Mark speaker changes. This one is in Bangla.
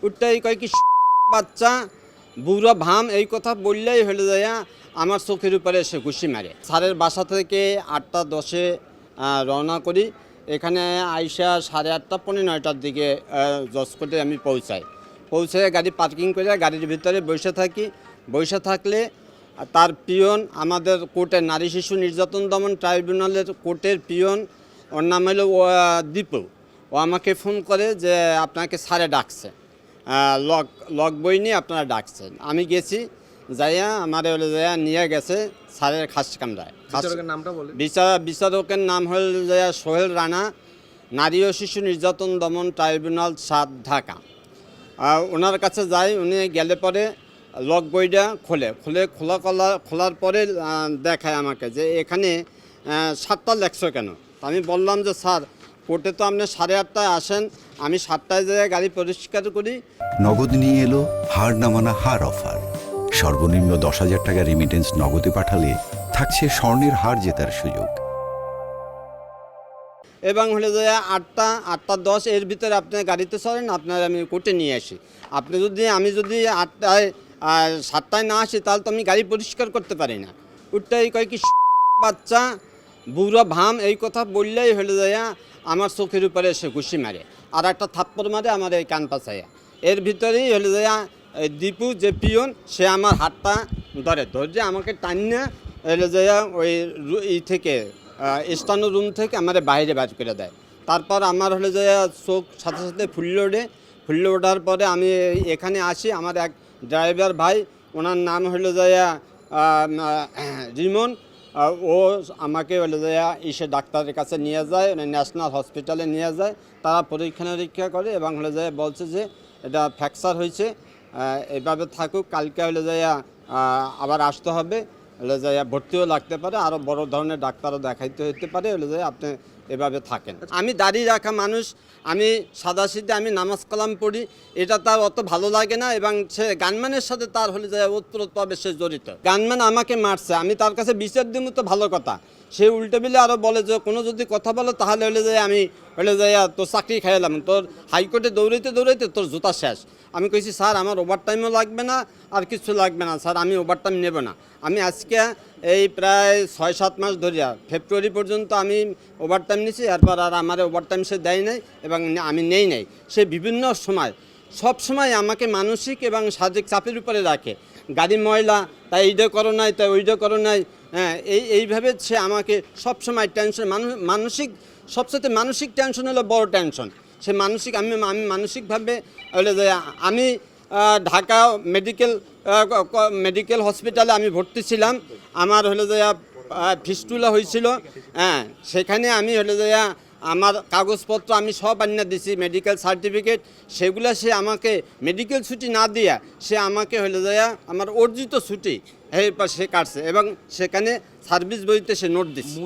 Speaker 1: উঠতেই কয় কি বাচ্চা বুড়ো ভাম এই কথা বললেই হলে যায় আমার চোখের উপরে এসে ঘুষি মারে। স্যারের বাসা থেকে 8টা 10-এ রওনা করি। এখানে আইসা 8:30 পৌনে 9টার দিকে জজকোর্টে আমি পৌঁছে গাড়ি পার্কিং করে গাড়ির ভিতরে বসে থাকি। বসে থাকলে তার পিয়ন, আমাদের কোর্টের নারী শিশু নির্যাতন দমন ট্রাইব্যুনালের কোর্টের পিয়ন, ওর নাম হলো দীপু, ও আমাকে ফোন করে যে আপনাকে স্যারে ডাকছে, লক বই নিয়ে আপনারা ডাকছেন। আমি গেছি, যাইয়া আমার যাইয়া নিয়ে গেছে স্যারের খাস কামরায়। বিচারকের নাম হল যাইয়া সোহেল রানা, নারী ও শিশু নির্যাতন দমন ট্রাইব্যুনাল 7 ঢাকা। ওনার কাছে যাই, উনি গেলে পরে লক বইটা খোলার পরে দেখায় আমাকে যে এখানে 7টা লেখছো কেন। আমি বললাম যে স্যার কোর্টে তো আপনি 8:30টায় আসেন, আমি 7টায় যেয়ে গাড়ি পরিষ্কার করি।
Speaker 2: নগদ নিয়ে এলো হার না মানা হার অফার। সর্বনিম্ন 10,000 টাকা রেমিটেন্স নগদে পাঠালে থাকছে স্বর্ণের হার জেতার সুযোগ।
Speaker 1: এবং হলে যে 8টা 10 এর ভিতরে আপনি গাড়িতে চলেন, আপনার আমি কোর্টে নিয়ে আসি। আমি যদি 7টায় না আসি তাহলে তো আমি গাড়ি পরিষ্কার করতে পারি না। উঠতেই কয় কি বাচ্চা বুড়ো ভাম এই কথা বললেই হলে যায় আমার চোখের উপরে এসে ঘুষি মারে, আর একটা থাপ্পড় মারে আমার এই কান পাছাইয়া। এর ভিতরেই হলে যায় দীপু যে পিয়ন, সে আমার হাতটা ধরে আমাকে টানিয়ে হলে যায় ওই থেকে স্টানো রুম থেকে আমার বাইরে বার করে দেয়। তারপর আমার হলে যে চোখ সাথে সাথে ফুললে ওঠার পরে আমি এখানে আসি। আমার এক ড্রাইভার ভাই, ওনার নাম হলো যায় রিমন, ও আমাকে হলে যায় ডাক্তারের কাছে নিয়ে যায়, ন্যাশনাল হসপিটালে নিয়ে যায়। তারা পরীক্ষা নিরীক্ষা করে এবং হলে যায় বলছে যে এটা ফ্র্যাকচার হয়েছে, এভাবে থাকুক, কালকে হলে যায় আবার আসতে হবে, হলে যায় ভর্তিও লাগতে পারে, আরও বড় ধরনের ডাক্তারও দেখাইতে হতে পারে, হলে যায় আপনি এভাবে থাকেন। আমি দাঁড়িয়ে রাখা মানুষ, আমি সাদাসিধে আমি নামাজ কালাম পড়ি, এটা তার অত ভালো লাগে না। এবং সে গানম্যানের সাথে তার হলে যায় ওতপ্রোতভাবে সে জড়িত। গানম্যান আমাকে মারছে, আমি তার কাছে বিচার দিব তো ভালো কথা, সে উল্টে বিলে আরও বলে যে কোনো যদি কথা বলো তাহলে হলে যায় আমি হলে যায় তোর চাকরি খাইলাম, তোর হাইকোর্টে দৌড়াইতে তোর জুতা শেষ। আমি কইছি স্যার আমার ওভারটাইমও লাগবে না, আর কিছু লাগবে না স্যার, আমি ওভারটাইম নেব না। আমি আজকে এই প্রায় 6-7 মাস ধরিয়া ফেব্রুয়ারি পর্যন্ত আমি ওভারটাইম নিছি, এরপর আর আমার ওভারটাইম সে দেয় নাই এবং আমি নেই নাই। সে বিভিন্ন সময় সব সময় আমাকে মানসিক এবং শারীরিক চাপের উপরে রাখে। গাড়ি ময়লা, তাই এইটা করো নাই, তাই ওইটা করো নাই, হ্যাঁ এইভাবে সে আমাকে সবসময় টেনশন, মানসিক সবচেয়ে মানসিক টেনশন হলো বড় টেনশন। সে মানসিক আমি মানসিকভাবে হলে যে আমি ঢাকা মেডিকেল হসপিটালে আমি ভর্তি ছিলাম। আমার হলে যে ফিস্টুলা হয়েছিল, হ্যাঁ সেখানে আমি হলে যে আমার কাগজপত্র আমি সব আনিয়ে দিছি, মেডিকেল সার্টিফিকেট, সেগুলো সে আমাকে মেডিকেল ছুটি না দিয়া সে আমাকে হলে যায় আমার অর্জিত ছুটি সে কাটছে এবং সেখানে সার্ভিস বইতে সে নোট দিচ্ছে।